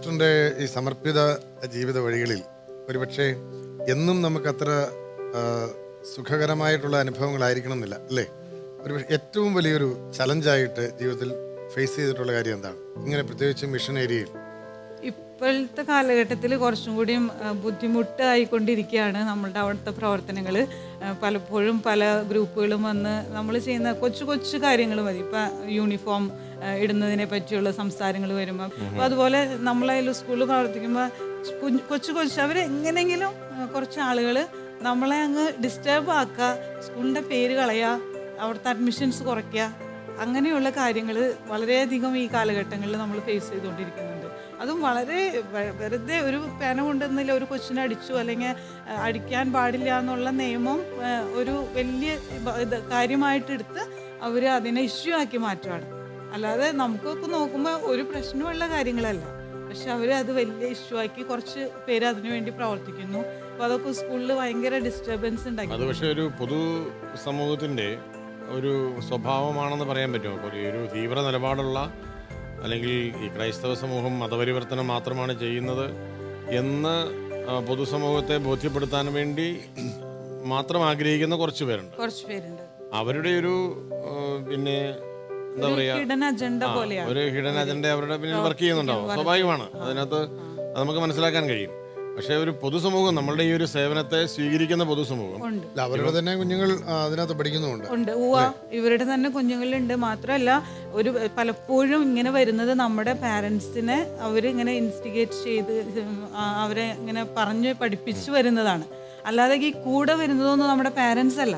സിസ്റ്ററിൻ്റെ ഈ സമർപ്പിത ജീവിത വഴികളിൽ ഒരുപക്ഷെ എന്നും നമുക്കത്ര സുഖകരമായിട്ടുള്ള അനുഭവങ്ങളായിരിക്കണം എന്നില്ല അല്ലേ? ഒരു ഏറ്റവും വലിയൊരു ചലഞ്ചായിട്ട് ജീവിതത്തിൽ ഫേസ് ചെയ്തിട്ടുള്ള കാര്യം എന്താണ്, ഇങ്ങനെ പ്രത്യേകിച്ച് മിഷൻ ഏരിയയിൽ? ഇപ്പോഴത്തെ കാലഘട്ടത്തിൽ കുറച്ചും കൂടിയും ബുദ്ധിമുട്ടായിക്കൊണ്ടിരിക്കുകയാണ് നമ്മളുടെ അവിടുത്തെ പ്രവർത്തനങ്ങൾ. പലപ്പോഴും പല ഗ്രൂപ്പുകളും വന്ന് നമ്മൾ ചെയ്യുന്ന കൊച്ചു കൊച്ചു കാര്യങ്ങൾ മതി. ഇപ്പം യൂണിഫോം ഇടുന്നതിനെ പറ്റിയുള്ള സംസാരങ്ങൾ വരുമ്പോൾ, അപ്പോൾ അതുപോലെ നമ്മളതിൽ സ്കൂളിൽ പ്രവർത്തിക്കുമ്പോൾ കൊച്ചു അവരെങ്ങനെങ്കിലും കുറച്ച് ആളുകൾ നമ്മളെ അങ്ങ് ഡിസ്റ്റർബ് ആക്കുക, സ്കൂളിൻ്റെ പേര് കളയുക, അവിടുത്തെ അഡ്മിഷൻസ് കുറയ്ക്കുക, അങ്ങനെയുള്ള കാര്യങ്ങൾ വളരെയധികം ഈ കാലഘട്ടങ്ങളിൽ നമ്മൾ ഫേസ് ചെയ്തുകൊണ്ടിരിക്കുന്നുണ്ട്. അതും വളരെ വെറുതെ ഒരു പേന കൊണ്ടുവന്നില്ല ഒരു കൊച്ചിനെ അടിച്ചു അല്ലെങ്കിൽ അടിക്കാൻ പാടില്ല എന്നുള്ള നിയമം ഒരു വലിയ കാര്യമായിട്ടെടുത്ത് അവർ അതിനെ ഇഷ്യൂ ആക്കി മാറ്റുകയാണ്. അല്ലാതെ നമുക്കൊക്കെ നോക്കുമ്പോൾ ഒരു പ്രശ്നമുള്ള കാര്യങ്ങളല്ല, പക്ഷെ അവർ അത് വലിയ ഇഷ്യൂ ആക്കി കുറച്ച് പേര് അതിനു വേണ്ടി പ്രവർത്തിക്കുന്നു. അപ്പോൾ അതൊക്കെ സ്കൂളിൽ ഭയങ്കര ഡിസ്റ്റർബൻസ് ഉണ്ടാക്കി. അത് പക്ഷേ ഒരു പൊതു സമൂഹത്തിൻ്റെ ഒരു സ്വഭാവമാണെന്ന് പറയാൻ പറ്റുമോ? അപ്പോൾ ഒരു തീവ്ര നിലപാടുള്ള അല്ലെങ്കിൽ ഈ ക്രൈസ്തവ സമൂഹം മതപരിവർത്തനം മാത്രമാണ് ചെയ്യുന്നത് എന്ന് പൊതുസമൂഹത്തെ ബോധ്യപ്പെടുത്താൻ വേണ്ടി മാത്രം ആഗ്രഹിക്കുന്ന കുറച്ച് പേരുണ്ട്. അവരുടെ ഒരു പിന്നെ എന്താ പറയുക, ഒരു ഹിഡൻ അജണ്ട അവരുടെ പിന്നിൽ വർക്ക് ചെയ്യുന്നുണ്ടാവും. സ്വാഭാവികമാണ്, അതിനകത്ത് അത് നമുക്ക് മനസ്സിലാക്കാൻ കഴിയും. പക്ഷെ ഒരു പൊതുസമൂഹം, നമ്മളുടെ ഈ ഒരു സേവനത്തെ സ്വീകരിക്കുന്ന പൊതുസമൂഹം, അവരുടെ തന്നെ കുഞ്ഞുങ്ങൾ അതിനകത്ത് പഠിക്കുന്നുണ്ട്. ഇവരുടെ തന്നെ കുഞ്ഞുങ്ങളുണ്ട്. മാത്രമല്ല ഒരു പലപ്പോഴും ഇങ്ങനെ വരുന്നത് നമ്മുടെ പാരൻസിനെ അവരിങ്ങനെ ഇൻസ്റ്റിഗേറ്റ് ചെയ്ത് അവരെ ഇങ്ങനെ പറഞ്ഞ് പഠിപ്പിച്ച് വരുന്നതാണ്. അല്ലാതെ ഈ കൂടെ വരുന്നതൊന്നും നമ്മുടെ പാരൻസ് അല്ല.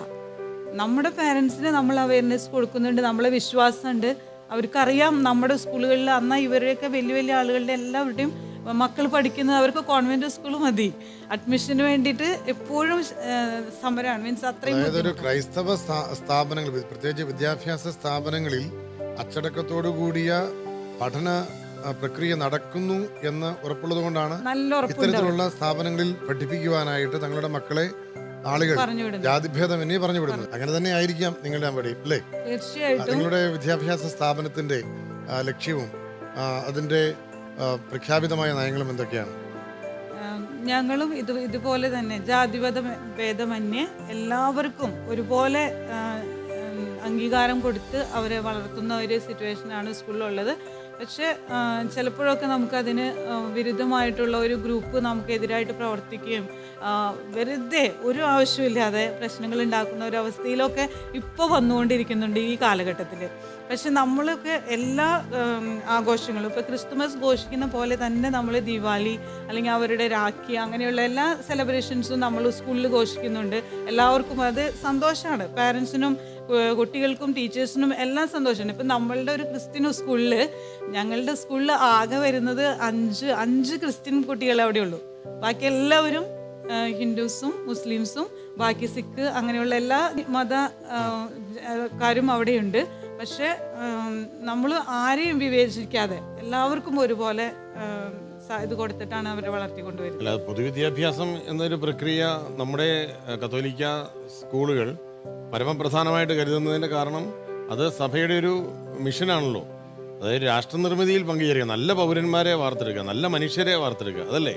നമ്മുടെ പാരൻസിന് നമ്മൾ അവയർനെസ് കൊടുക്കുന്നുണ്ട്, നമ്മളെ വിശ്വാസമുണ്ട്. അവർക്കറിയാം നമ്മുടെ സ്കൂളുകളിൽ അന്ന് ഇവരെയൊക്കെ വലിയ വലിയ ആളുകളുടെ എല്ലാവരുടെയും മക്കൾ പഠിക്കുന്നത് അവർക്ക് കോൺവെന്റ് സ്കൂൾ മതി. അഡ്മിഷന് വേണ്ടിയിട്ട് എപ്പോഴും സമരമാണ്. മീൻസ് അത്രയും ഒരു ക്രൈസ്തവ സ്ഥാപനങ്ങൾ, പ്രത്യേകിച്ച് വിദ്യാഭ്യാസ സ്ഥാപനങ്ങളിൽ അച്ചടക്കത്തോടു കൂടിയ പഠന പ്രക്രിയ നടക്കുന്നു എന്ന് ഉറപ്പുള്ളത് കൊണ്ടാണ് ഇത്തരത്തിലുള്ള സ്ഥാപനങ്ങളിൽ പഠിപ്പിക്കുവാനായിട്ട് തങ്ങളുടെ മക്കളെ ആളുകൾ ജാതിഭേദം എന്നീ പറഞ്ഞു വിടുന്നത്. അങ്ങനെ തന്നെ ആയിരിക്കാം നിങ്ങളുടെ അവിടെ അല്ലേ? തീർച്ചയായിട്ടും നിങ്ങളുടെ വിദ്യാഭ്യാസ സ്ഥാപനത്തിന്റെ ലക്ഷ്യവും അതിന്റെ പ്രഖ്യാപിതമായ നയങ്ങളും എന്തൊക്കെയാണ്? ഞങ്ങളും ഇതുപോലെ തന്നെ ജാതിഭേദമന്യേ എല്ലാവർക്കും ഒരുപോലെ അംഗീകാരം കൊടുത്ത് അവരെ വളർത്തുന്ന ഒരു സിറ്റുവേഷനാണ് സ്കൂളിലുള്ളത്. പക്ഷേ ചിലപ്പോഴൊക്കെ നമുക്കതിന് വിരുദ്ധമായിട്ടുള്ള ഒരു ഗ്രൂപ്പ് നമുക്കെതിരായിട്ട് പ്രവർത്തിക്കുകയും വെറുതെ ഒരു ആവശ്യമില്ലാതെ പ്രശ്നങ്ങൾ ഉണ്ടാക്കുന്ന ഒരു അവസ്ഥയിലൊക്കെ ഇപ്പോൾ വന്നുകൊണ്ടിരിക്കുന്നുണ്ട് ഈ കാലഘട്ടത്തിൽ. പക്ഷെ നമ്മളൊക്കെ എല്ലാ ആഘോഷങ്ങളും ഇപ്പോൾ ക്രിസ്തുമസ് ഘോഷിക്കുന്ന പോലെ തന്നെ നമ്മൾ ദിവാലി അല്ലെങ്കിൽ അവരുടെ രാഖി അങ്ങനെയുള്ള എല്ലാ സെലിബ്രേഷൻസും നമ്മൾ സ്കൂളിൽ ഘോഷിക്കുന്നുണ്ട്. എല്ലാവർക്കും അത് സന്തോഷമാണ്. പാരൻസിനും കുട്ടികൾക്കും ടീച്ചേഴ്സിനും എല്ലാം സന്തോഷമാണ്. ഇപ്പം നമ്മളുടെ ഒരു ക്രിസ്ത്യൻ സ്കൂളിൽ, ഞങ്ങളുടെ സ്കൂളിൽ ആകെ വരുന്നത് അഞ്ച് ക്രിസ്ത്യൻ കുട്ടികളെ അവിടെ ഉള്ളൂ. ബാക്കി എല്ലാവരും ഹിന്ദുസും മുസ്ലിംസും ബാക്കി സിഖ് അങ്ങനെയുള്ള എല്ലാ മതക്കാരും അവിടെയുണ്ട്. പക്ഷെ നമ്മൾ ആരെയും വിവേചിക്കാതെ എല്ലാവർക്കും ഒരുപോലെ ഇത് കൊടുത്തിട്ടാണ് അവരെ വളർത്തിക്കൊണ്ടുവരുന്നത്. അല്ലാതെ പൊതുവിദ്യാഭ്യാസം എന്നൊരു പ്രക്രിയ നമ്മുടെ കത്തോലിക്ക സ്കൂളുകൾ പരമപ്രധാനമായിട്ട് കരുതുന്നതിൻ്റെ കാരണം അത് സഭയുടെ ഒരു മിഷനാണല്ലോ. അതായത് രാഷ്ട്രനിർമ്മിതിയിൽ പങ്കുചേരുക, നല്ല പൗരന്മാരെ വാർത്തെടുക്കുക, നല്ല മനുഷ്യരെ വാർത്തെടുക്കുക, അതല്ലേ?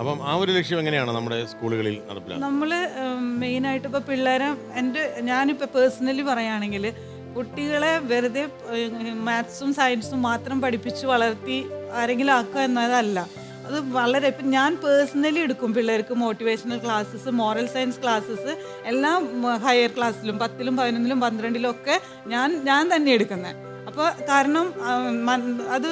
അപ്പം ആ ഒരു ലക്ഷ്യം എങ്ങനെയാണ് നമ്മുടെ സ്കൂളുകളിൽ നടപ്പിലാക്കുക? നമ്മൾ മെയിനായിട്ട് ഇപ്പോൾ പിള്ളേരെ ഞാനിപ്പോൾ പേഴ്സണലി പറയുകയാണെങ്കിൽ കുട്ടികളെ വെറുതെ മാത്സും സയൻസും മാത്രം പഠിപ്പിച്ച് വളർത്തി ആരെങ്കിലും ആക്കുക എന്നതല്ല. അത് വളരെ ഇപ്പം ഞാൻ പേഴ്സണലി എടുക്കും പിള്ളേർക്ക് motivational classes, moral science classes എല്ലാം ഹയർ ക്ലാസ്സിലും 10ലും 11ലും 12ലും ഒക്കെ ഞാൻ തന്നെ എടുക്കുന്നത്. അപ്പോൾ കാരണം അത്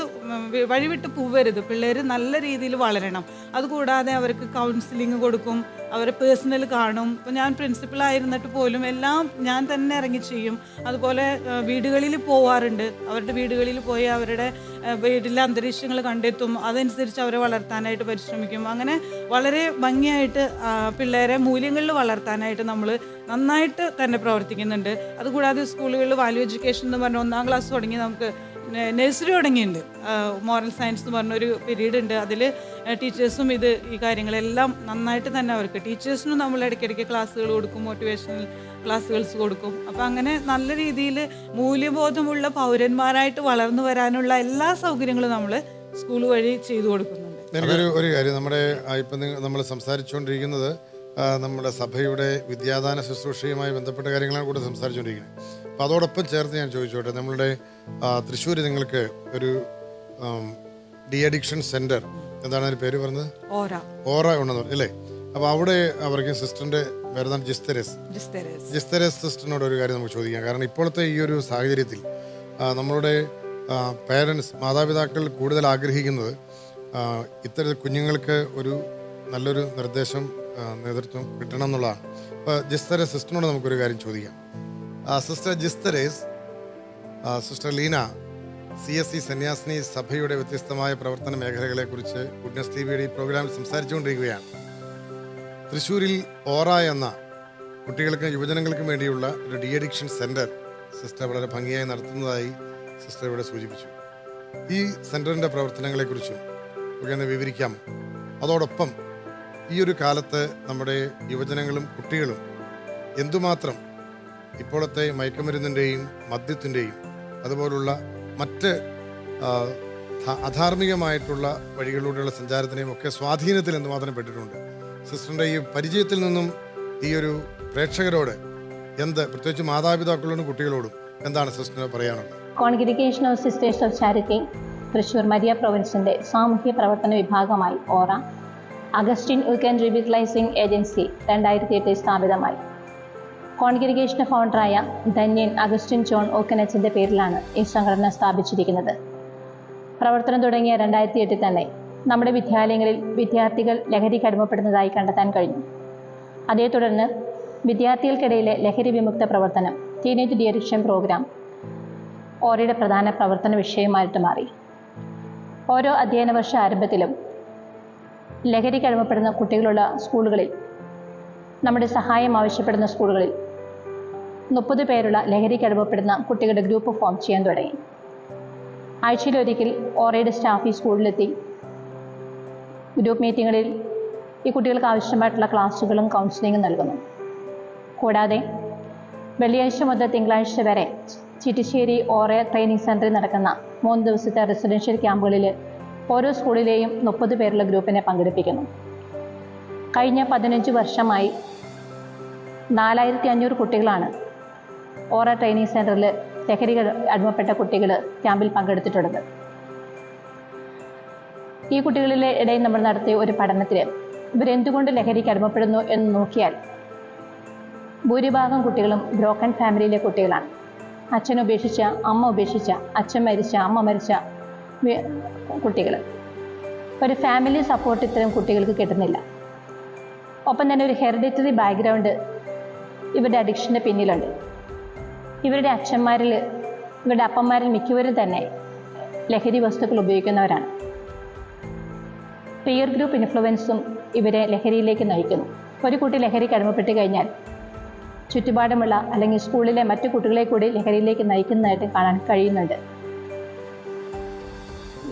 വഴിവിട്ട് പോവരുത്, പിള്ളേർ നല്ല രീതിയിൽ വളരണം. അതുകൂടാതെ അവർക്ക് കൗൺസിലിംഗ് കൊടുക്കും, അവരെ പേഴ്സണൽ കാണും. ഇപ്പോൾ ഞാൻ പ്രിൻസിപ്പളായിരുന്നിട്ട് പോലും എല്ലാം ഞാൻ തന്നെ ഇറങ്ങി ചെയ്യും. അതുപോലെ വീടുകളിൽ പോവാറുണ്ട്, അവരുടെ വീടുകളിൽ പോയി അവരുടെ വീട്ടിലെ അന്തരീക്ഷങ്ങൾ കണ്ടെത്തും, അതനുസരിച്ച് അവരെ വളർത്താനായിട്ട് പരിശ്രമിക്കും. അങ്ങനെ വളരെ ഭംഗിയായിട്ട് പിള്ളേരെ മൂല്യങ്ങളിൽ വളർത്താനായിട്ട് നമ്മൾ നന്നായിട്ട് തന്നെ പ്രവർത്തിക്കുന്നുണ്ട്. അതുകൂടാതെ സ്കൂളുകളിൽ വാല്യൂ എഡ്യൂക്കേഷൻ എന്ന് പറഞ്ഞ 1ാം ക്ലാസ് തുടങ്ങി നമുക്ക് നഴ്സറി തുടങ്ങിയിട്ടുണ്ട്. മോറൽ സയൻസ് എന്ന് പറഞ്ഞൊരു പീരീഡ് ഉണ്ട്. അതിൽ ടീച്ചേഴ്സും ഈ കാര്യങ്ങളെല്ലാം നന്നായിട്ട് തന്നെ അവർക്ക് ടീച്ചേഴ്സിനും നമ്മൾ ഇടയ്ക്കിടയ്ക്ക് ക്ലാസ്സുകൾ കൊടുക്കും, മോട്ടിവേഷണൽ ക്ലാസ്സുകൾസ് കൊടുക്കും. അപ്പം അങ്ങനെ നല്ല രീതിയിൽ മൂല്യബോധമുള്ള പൗരന്മാരായിട്ട് വളർന്നു വരാനുള്ള എല്ലാ സൗകര്യങ്ങളും നമ്മൾ സ്കൂൾ വഴി ചെയ്തു കൊടുക്കുന്നുണ്ട്. ഒരു കാര്യം നമ്മുടെ ഇപ്പം നമ്മൾ സംസാരിച്ചുകൊണ്ടിരിക്കുന്നത് നമ്മുടെ സഭയുടെ വിദ്യാദാന ശുശ്രൂഷയുമായി ബന്ധപ്പെട്ട കാര്യങ്ങളാണ് കൂടെ സംസാരിച്ചുകൊണ്ടിരിക്കുന്നത്. അപ്പോൾ അതോടൊപ്പം ചേർത്ത് ഞാൻ ചോദിച്ചോട്ടെ, നമ്മളുടെ തൃശ്ശൂർ നിങ്ങൾക്ക് ഒരു ഡി അഡിക്ഷൻ സെന്റർ, എന്താണ് അതിന് പേര് പറഞ്ഞത്? ഓറ ഉണ്ടെന്ന് പറഞ്ഞു അല്ലേ? അപ്പോൾ അവിടെ അവർക്ക് സിസ്റ്ററിന്റെ പേരെന്താണ്? ജിസ്തരേസ് സിസ്റ്ററിനോട് ഒരു കാര്യം നമുക്ക് ചോദിക്കാം. കാരണം ഇപ്പോഴത്തെ ഈ ഒരു സാഹചര്യത്തിൽ നമ്മളുടെ പേരൻസ്, മാതാപിതാക്കൾ കൂടുതൽ ആഗ്രഹിക്കുന്നത് ഇത്തരം കുഞ്ഞുങ്ങൾക്ക് ഒരു നല്ലൊരു നിർദ്ദേശം, നേതൃത്വം കിട്ടണം എന്നുള്ളതാണ്. അപ്പോൾ ജിസ്തരേസ് സിസ്റ്ററിനോട് നമുക്കൊരു കാര്യം ചോദിക്കാം. സിസ്റ്റർ ജിസ്തരേസ്, സിസ്റ്റർ ലീന CSC സന്യാസിനി സഭയുടെ വ്യത്യസ്തമായ പ്രവർത്തന മേഖലകളെക്കുറിച്ച് ഗുഡ്നസ് TVയുടെ ഈ പ്രോഗ്രാമിൽ സംസാരിച്ചുകൊണ്ടിരിക്കുകയാണ്. തൃശ്ശൂരിൽ ഓറ എന്ന കുട്ടികൾക്കും യുവജനങ്ങൾക്കും വേണ്ടിയുള്ള ഒരു ഡി അഡിക്ഷൻ സെന്റർ സിസ്റ്റർ വളരെ ഭംഗിയായി നടത്തുന്നതായി സിസ്റ്റർ ഇവിടെ സൂചിപ്പിച്ചു. ഈ സെന്ററിന്റെ പ്രവർത്തനങ്ങളെക്കുറിച്ചും ഒക്കെ ഒന്ന് വിവരിക്കാം. അതോടൊപ്പം ഈ ഒരു കാലത്ത് നമ്മുടെ യുവജനങ്ങളും കുട്ടികളും എന്തുമാത്രം ഇപ്പോഴത്തെ മയക്കുമരുന്നിൻ്റെയും മദ്യത്തിൻ്റെയും അതുപോലുള്ള മറ്റ് അധാർമികമായിട്ടുള്ള വഴികളിലൂടെയുള്ള സഞ്ചാരത്തിനെയും ഒക്കെ സ്വാധീനത്തിൽ എന്തുമാത്രം പെട്ടിട്ടുണ്ട്. സിസ്റ്ററിൻ്റെ ഈ പരിചയത്തിൽ നിന്നും ഈ ഒരു പ്രേക്ഷകരോട് പ്രത്യേകിച്ച് മാതാപിതാക്കളോടും കുട്ടികളോടും എന്താണ് സിസ്റ്ററിന് പറയാനുള്ളത്? Congregation of sisters of charity Thrissur Maria പ്രൊവിൻസിൻ്റെ സാമൂഹ്യ പ്രവർത്തന വിഭാഗമായി ഓറ അഗസ്റ്റിൻ വീക്കെൻഡ് റീവിറ്റലൈസിംഗ് ഏജൻസി 2008 സ്ഥാപിതമായി. കോൺഗ്രിഗേഷൻ്റെ ഫൗണ്ടറായ ധന്യൻ അഗസ്റ്റിൻ ജോൺ ഓക്കനച്ചിൻ്റെ പേരിലാണ് ഈ സംഘടന സ്ഥാപിച്ചിരിക്കുന്നത്. പ്രവർത്തനം തുടങ്ങിയ 2008 തന്നെ നമ്മുടെ വിദ്യാലയങ്ങളിൽ വിദ്യാർത്ഥികൾ ലഹരിക്ക് അടിമപ്പെടുന്നതായി കണ്ടെത്താൻ കഴിഞ്ഞു. അതേ തുടർന്ന് വിദ്യാർത്ഥികൾക്കിടയിലെ ലഹരി വിമുക്ത പ്രവർത്തനം, ടീനേജ് ഡി അഡിക്ഷൻ പ്രോഗ്രാം ഓറയുടെ പ്രധാന പ്രവർത്തന വിഷയമായിട്ട് മാറി. ഓരോ അധ്യയന വർഷ ആരംഭത്തിലും ലഹരിക്ക് അടിമപ്പെടുന്ന കുട്ടികളുള്ള സ്കൂളുകളിൽ, നമ്മുടെ സഹായം ആവശ്യപ്പെടുന്ന സ്കൂളുകളിൽ 30 പേരുള്ള ലഹരിക്ക് അടിമപ്പെടുന്ന കുട്ടികളുടെ ഗ്രൂപ്പ് ഫോം ചെയ്യാൻ തുടങ്ങി. ആഴ്ചയിലൊരിക്കൽ ഓറയുടെ സ്റ്റാഫ് ഈ സ്കൂളിലെത്തി ഗ്രൂപ്പ് മീറ്റിങ്ങുകളിൽ ഈ കുട്ടികൾക്ക് ആവശ്യമായിട്ടുള്ള ക്ലാസ്സുകളും കൗൺസിലിങ്ങും നൽകുന്നു. കൂടാതെ വെള്ളിയാഴ്ച മുതൽ തിങ്കളാഴ്ച വരെ ചിറ്റിശ്ശേരി ഓറ ട്രെയിനിങ് സെൻറ്ററിൽ നടക്കുന്ന 3 ദിവസത്തെ റെസിഡൻഷ്യൽ ക്യാമ്പുകളിൽ ഓരോ സ്കൂളിലെയും 30 പേരുള്ള ഗ്രൂപ്പിനെ പങ്കെടുപ്പിക്കുന്നു. കഴിഞ്ഞ 15 വർഷമായി 4500 കുട്ടികളാണ് ഓറ ട്രെയിനിങ് സെൻറ്ററിൽ ലഹരി അടിമപ്പെട്ട കുട്ടികൾ ക്യാമ്പിൽ പങ്കെടുത്തിട്ടുള്ളത്. ഈ കുട്ടികളിലെ ഇടയിൽ നമ്മൾ നടത്തിയ ഒരു പഠനത്തിൽ ഇവരെന്തുകൊണ്ട് ലഹരിക്ക് അടിമപ്പെടുന്നു എന്ന് നോക്കിയാൽ ഭൂരിഭാഗം കുട്ടികളും ബ്രോക്കൺ ഫാമിലിയിലെ കുട്ടികളാണ്. അച്ഛൻ ഉപേക്ഷിച്ച, അമ്മ ഉപേക്ഷിച്ച, അച്ഛൻ മരിച്ച, അമ്മ മരിച്ച കുട്ടികൾ. ഒരു ഫാമിലി സപ്പോർട്ട് ഇത്തരം കുട്ടികൾക്ക് കിട്ടുന്നില്ല. ഒപ്പം തന്നെ ഒരു ഹെറിഡിറ്ററി ബാക്ക്ഗ്രൗണ്ട് ഇവരുടെ അഡിക്ഷൻ്റെ പിന്നിലുണ്ട്. ഇവരുടെ അച്ഛന്മാരിൽ, ഇവരുടെ അപ്പന്മാരിൽ മിക്കവരും തന്നെ ലഹരി വസ്തുക്കൾ ഉപയോഗിക്കുന്നവരാണ്. പിയർ ഗ്രൂപ്പ് ഇൻഫ്ലുവൻസും ഇവരെ ലഹരിയിലേക്ക് നയിക്കുന്നു. ഒരു കുട്ടി ലഹരിക്ക് അടിമപ്പെട്ട് കഴിഞ്ഞാൽ ചുറ്റുപാടുമുള്ള അല്ലെങ്കിൽ സ്കൂളിലെ മറ്റു കുട്ടികളെ കൂടി ലഹരിയിലേക്ക് നയിക്കുന്നതായിട്ട് കാണാൻ കഴിയുന്നുണ്ട്.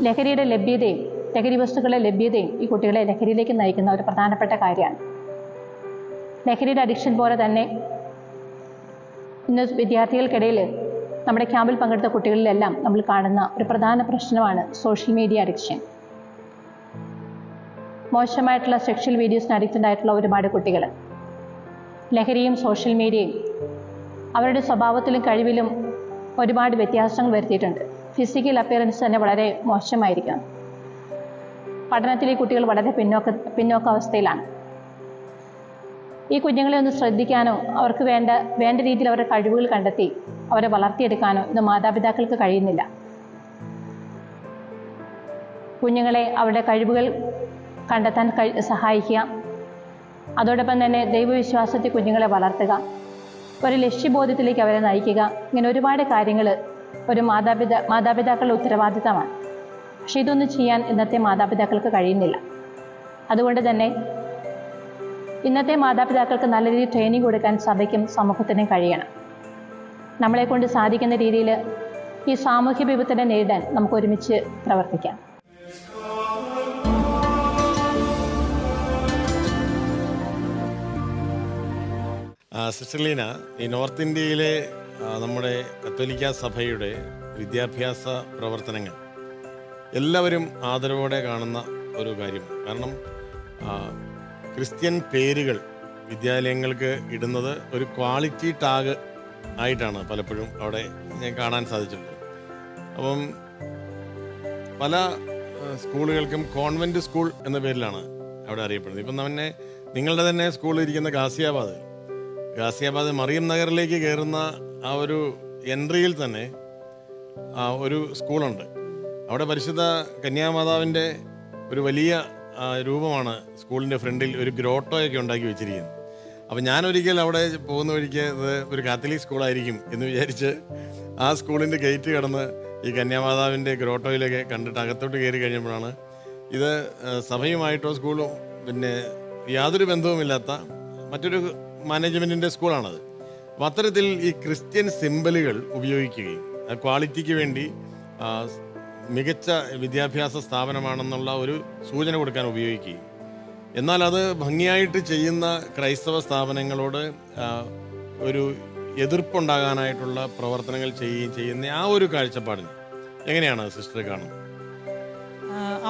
ലഹരിയുടെ ലഭ്യതയും ലഹരി വസ്തുക്കളുടെ ലഭ്യതയും ഈ കുട്ടികളെ ലഹരിയിലേക്ക് നയിക്കുന്ന ഒരു പ്രധാനപ്പെട്ട കാര്യമാണ്. ലഹരിയുടെ അഡിക്ഷൻ പോലെ തന്നെ ഇന്ന് വിദ്യാർത്ഥികൾക്കിടയിൽ നമ്മുടെ ക്യാമ്പിൽ പങ്കെടുത്ത കുട്ടികളിലെല്ലാം നമ്മൾ കാണുന്ന ഒരു പ്രധാന പ്രശ്നമാണ് സോഷ്യൽ മീഡിയ അഡിക്ഷൻ. മോശമായിട്ടുള്ള സെക്ഷൽ വീഡിയോസിന് അഡിക്റ്റഡ് ആയിട്ടുള്ള ഒരുപാട് കുട്ടികൾ ലഹരിയും സോഷ്യൽ മീഡിയയും അവരുടെ സ്വഭാവത്തിലും കഴിവിലും ഒരുപാട് വ്യത്യാസങ്ങൾ വരുത്തിയിട്ടുണ്ട്. ഫിസിക്കൽ അപ്പിയറൻസ് തന്നെ വളരെ മോശമായിരിക്കണം. പഠനത്തിൽ ഈ കുട്ടികൾ വളരെ പിന്നോക്കാവസ്ഥയിലാണ്. ഈ കുഞ്ഞുങ്ങളെ ഒന്ന് ശ്രദ്ധിക്കാനോ അവർക്ക് വേണ്ട രീതിയിൽ അവരുടെ കഴിവുകൾ കണ്ടെത്തി അവരെ വളർത്തിയെടുക്കാനോ ഇന്ന് മാതാപിതാക്കൾക്ക് കഴിയുന്നില്ല. കുഞ്ഞുങ്ങളെ അവരുടെ കഴിവുകൾ കണ്ടെത്താൻ സഹായിക്കുക, അതോടൊപ്പം തന്നെ ദൈവവിശ്വാസത്തിൽ കുഞ്ഞുങ്ങളെ വളർത്തുക, ഒരു ലക്ഷ്യബോധത്തിലേക്ക് അവരെ നയിക്കുക. ഇങ്ങനെ ഒരുപാട് കാര്യങ്ങൾ ഒരു മാതാപിതാക്കളുടെ ഉത്തരവാദിത്തമാണ്. പക്ഷെ ഇതൊന്നും ചെയ്യാൻ ഇന്നത്തെ മാതാപിതാക്കൾക്ക് കഴിയുന്നില്ല. അതുകൊണ്ട് തന്നെ ഇന്നത്തെ മാതാപിതാക്കൾക്ക് നല്ല രീതിയിൽ ട്രെയിനിങ് കൊടുക്കാൻ സഭയ്ക്കും സമൂഹത്തിനും കഴിയണം. നമ്മളെക്കൊണ്ട് സാധിക്കുന്ന രീതിയിൽ ഈ സാമൂഹ്യ വിപത്തിനെ നേരിടാൻ നമുക്ക് ഒരുമിച്ച് പ്രവർത്തിക്കാം. സിസ്റ്റർ ലീന, ഈ നോർത്ത് ഇന്ത്യയിലെ നമ്മുടെ കത്തോലിക്ക സഭയുടെ വിദ്യാഭ്യാസ പ്രവർത്തനങ്ങൾ എല്ലാവരും ആദരവോടെ കാണുന്ന ഒരു കാര്യമാണ്. കാരണം ക്രിസ്ത്യൻ പേരുകൾ വിദ്യാലയങ്ങൾക്ക് ഇടുന്നത് ഒരു ക്വാളിറ്റി ടാഗ് ആയിട്ടാണ് പലപ്പോഴും അവിടെ ഞാൻ കാണാൻ സാധിച്ചിട്ടുള്ളത്. അപ്പം പല സ്കൂളുകൾക്കും കോൺവെൻറ്റ് സ്കൂൾ എന്ന പേരിലാണ് അവിടെ അറിയപ്പെടുന്നത്. ഇപ്പം തന്നെ നിങ്ങളുടെ തന്നെ സ്കൂളിൽ ഇരിക്കുന്ന ഗാസിയാബാദ് മറിയം നഗറിലേക്ക് കയറുന്ന ആ ഒരു എൻട്രിയിൽ തന്നെ ഒരു സ്കൂളുണ്ട്. അവിടെ പരിശുദ്ധ കന്യാമാതാവിൻ്റെ ഒരു വലിയ രൂപമാണ് സ്കൂളിൻ്റെ ഫ്രണ്ടിൽ ഒരു ഗ്രോട്ടോയൊക്കെ ഉണ്ടാക്കി വെച്ചിരിക്കുന്നത്. അപ്പം ഞാനൊരിക്കൽ അവിടെ പോകുന്ന വഴിക്ക് ഇത് ഒരു കാത്തലിക് സ്കൂളായിരിക്കും എന്ന് വിചാരിച്ച് ആ സ്കൂളിൻ്റെ ഗേറ്റ് കടന്ന് ഈ കന്യാമാതാവിൻ്റെ ഗ്രോട്ടോയിലൊക്കെ കണ്ടിട്ട് അകത്തോട്ട് കയറി കഴിഞ്ഞപ്പോഴാണ് ഇത് സഭയുമായിട്ടോ സ്കൂളും പിന്നെ യാതൊരു ബന്ധവുമില്ലാത്ത മറ്റൊരു മാനേജ്മെൻറ്റിൻ്റെ സ്കൂളാണത്. അപ്പം അത്തരത്തിൽ ഈ ക്രിസ്ത്യൻ സിംബലുകൾ ഉപയോഗിക്കുകയും ക്വാളിറ്റിക്ക് വേണ്ടി മികച്ച വിദ്യാഭ്യാസ സ്ഥാപനമാണെന്നുള്ള ഒരു സൂചന കൊടുക്കാൻ ഉപയോഗിക്കുകയും, എന്നാൽ അത് ഭംഗിയായിട്ട് ചെയ്യുന്ന ക്രൈസ്തവ സ്ഥാപനങ്ങളോട് ഒരു എതിർപ്പുണ്ടാകാനായിട്ടുള്ള പ്രവർത്തനങ്ങൾ ചെയ്യുന്ന ആ ഒരു കാഴ്ചപ്പാടിന് എങ്ങനെയാണ് സിസ്റ്റർ കാണുന്നത്?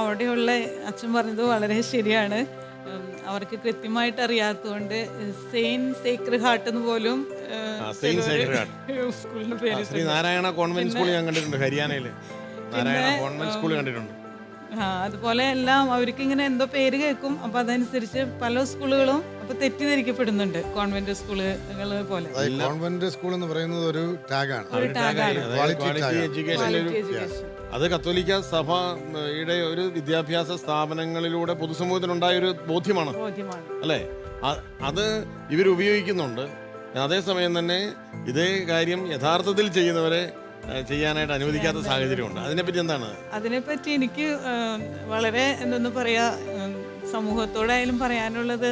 അവിടെയുള്ള അച്ഛൻ പറഞ്ഞത് വളരെ ശരിയാണ്. അവർക്ക് കൃത്യമായിട്ട് അറിയാത്തതുകൊണ്ട് സെയിന്റ് സേക്രഡ് ഹാർട്ട് എന്ന് പോലും സ്കൂളിന്റെ പേര് ശ്രീ നാരായണ കോൺവെന്റ് സ്കൂൾ ഞാൻ കണ്ടിട്ടുണ്ട്. ഹരിയാനയിൽ നാരായണ കോൺവെന്റ് സ്കൂൾ കണ്ടിട്ടുണ്ട്. അതുപോലെ എല്ലാം അവർക്ക് ഇങ്ങനെ എന്തോ പേര് കേൾക്കും. അപ്പൊ അതനുസരിച്ച് പല സ്കൂളുകളും അപ്പൊ തെറ്റിദ്ധരിക്കപ്പെടുന്നുണ്ട്. കോൺവെന്റ് സ്കൂളുകൾ പോലെ കോൺവെന്റ് സ്കൂൾ എന്ന് പറയുന്നത് ഒരു ടാഗാണ്. അത് കത്തോലിക്ക സഭയുടെ ഒരു വിദ്യാഭ്യാസ സ്ഥാപനങ്ങളിലൂടെ പൊതുസമൂഹത്തിനുണ്ടായ ഒരു ബോധ്യമാണ് അല്ലേ? അത് ഇവരുപയോഗിക്കുന്നുണ്ട്. അതേസമയം തന്നെ ഇതേ കാര്യം യഥാർത്ഥത്തിൽ ചെയ്യുന്നവരെ ചെയ്യാനായിട്ട് അനുവദിക്കാത്ത സാഹചര്യമുണ്ട്. അതിനെപ്പറ്റി എന്താണ്? അതിനെപ്പറ്റി എനിക്ക് വളരെ എന്തെന്ന് പറയാ, സമൂഹത്തോടായാലും പറയാനുള്ളത്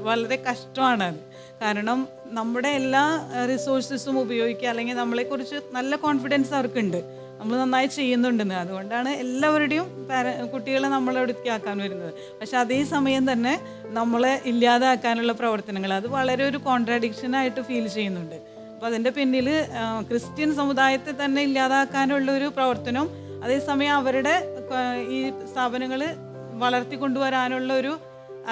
വളരെ കഷ്ടമാണ് അത്. കാരണം നമ്മുടെ എല്ലാ റിസോഴ്സസും ഉപയോഗിക്കുക, അല്ലെങ്കിൽ നമ്മളെക്കുറിച്ച് നല്ല കോൺഫിഡൻസ് അവർക്കുണ്ട്, നമ്മൾ നന്നായി ചെയ്യുന്നുണ്ടെന്ന്. അതുകൊണ്ടാണ് എല്ലാവരുടെയും കുട്ടികളെ നമ്മളവിടേക്ക് ആക്കാൻ വരുന്നത്. പക്ഷെ അതേ സമയം തന്നെ നമ്മളെ ഇല്ലാതാക്കാനുള്ള പ്രവർത്തനങ്ങൾ, അത് വളരെ ഒരു കോൺട്രാഡിക്ഷനായിട്ട് ഫീൽ ചെയ്യുന്നുണ്ട്. അപ്പോൾ അതിൻ്റെ പിന്നിൽ ക്രിസ്ത്യൻ സമുദായത്തെ തന്നെ ഇല്ലാതാക്കാനുള്ള ഒരു പ്രവർത്തനം, അതേസമയം അവരുടെ ഈ സ്ഥാപനങ്ങൾ വളർത്തിക്കൊണ്ടുവരാനുള്ള ഒരു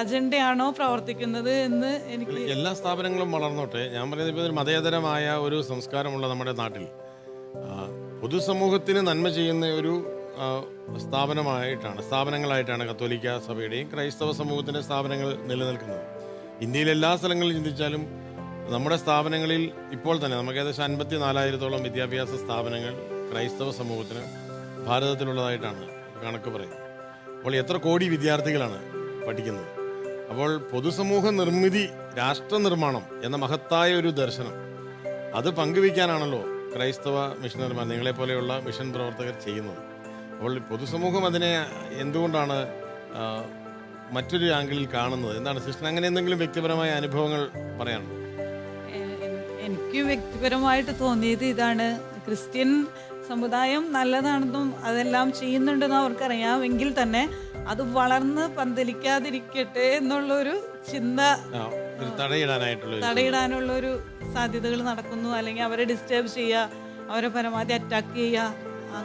അജണ്ടയാണോ പ്രവർത്തിക്കുന്നത് എന്ന് എനിക്ക്. എല്ലാ സ്ഥാപനങ്ങളും വളർന്നോട്ടെ. ഞാൻ പറയുന്നത് ഇപ്പോൾ ഒരു മതേതരമായ ഒരു സംസ്കാരമുള്ള നമ്മുടെ നാട്ടിൽ പൊതുസമൂഹത്തിന് നന്മ ചെയ്യുന്ന ഒരു സ്ഥാപനങ്ങളായിട്ടാണ് കത്തോലിക്ക സഭയുടെയും ക്രൈസ്തവ സമൂഹത്തിൻ്റെ സ്ഥാപനങ്ങൾ നിലനിൽക്കുന്നത്. ഇന്ത്യയിലെ എല്ലാ സ്ഥലങ്ങളിലും ചിന്തിച്ചാലും നമ്മുടെ സ്ഥാപനങ്ങളിൽ ഇപ്പോൾ തന്നെ നമുക്ക് ഏകദേശം 54,000-ഓളം വിദ്യാഭ്യാസ സ്ഥാപനങ്ങൾ ക്രൈസ്തവ സമൂഹത്തിന് ഭാരതത്തിലുള്ളതായിട്ടാണ് കണക്ക് പറയുന്നത്. അപ്പോൾ എത്ര കോടി വിദ്യാർത്ഥികളാണ് പഠിക്കുന്നത്? അപ്പോൾ പൊതുസമൂഹ നിർമ്മിതി, രാഷ്ട്ര നിർമ്മാണം എന്ന മഹത്തായ ഒരു ദർശനം അത് പങ്കുവയ്ക്കാനാണല്ലോ ക്രൈസ്തവ മിഷണറിമാർ, നിങ്ങളെപ്പോലെയുള്ള മിഷൻ പ്രവർത്തകർ ചെയ്യുന്നത്. അപ്പോൾ പൊതുസമൂഹം അതിനെ എന്തുകൊണ്ടാണ് മറ്റൊരു ആംഗിളിൽ കാണുന്നത്? എന്താണ് സിസ്റ്റർ അങ്ങനെ എന്തെങ്കിലും വ്യക്തിപരമായ അനുഭവങ്ങൾ പറയാനുണ്ടോ? എനിക്ക് വ്യക്തിപരമായിട്ട് തോന്നിയത് ഇതാണ്, ക്രിസ്ത്യൻ സമുദായം നല്ലതാണെന്നും അതെല്ലാം ചെയ്യുന്നുണ്ടെന്നും അവർക്കറിയാമെങ്കിൽ തന്നെ അത് വളർന്ന് പന്തലിക്കാതിരിക്കട്ടെ എന്നുള്ളൊരു ചിന്ത, തടയിടാനുള്ള ഒരു സാധ്യതകൾ നടക്കുന്നു. അല്ലെങ്കിൽ അവരെ ഡിസ്റ്റർബ് ചെയ്യുക, അവരെ പരമാവധി അറ്റാക്ക് ചെയ്യുക.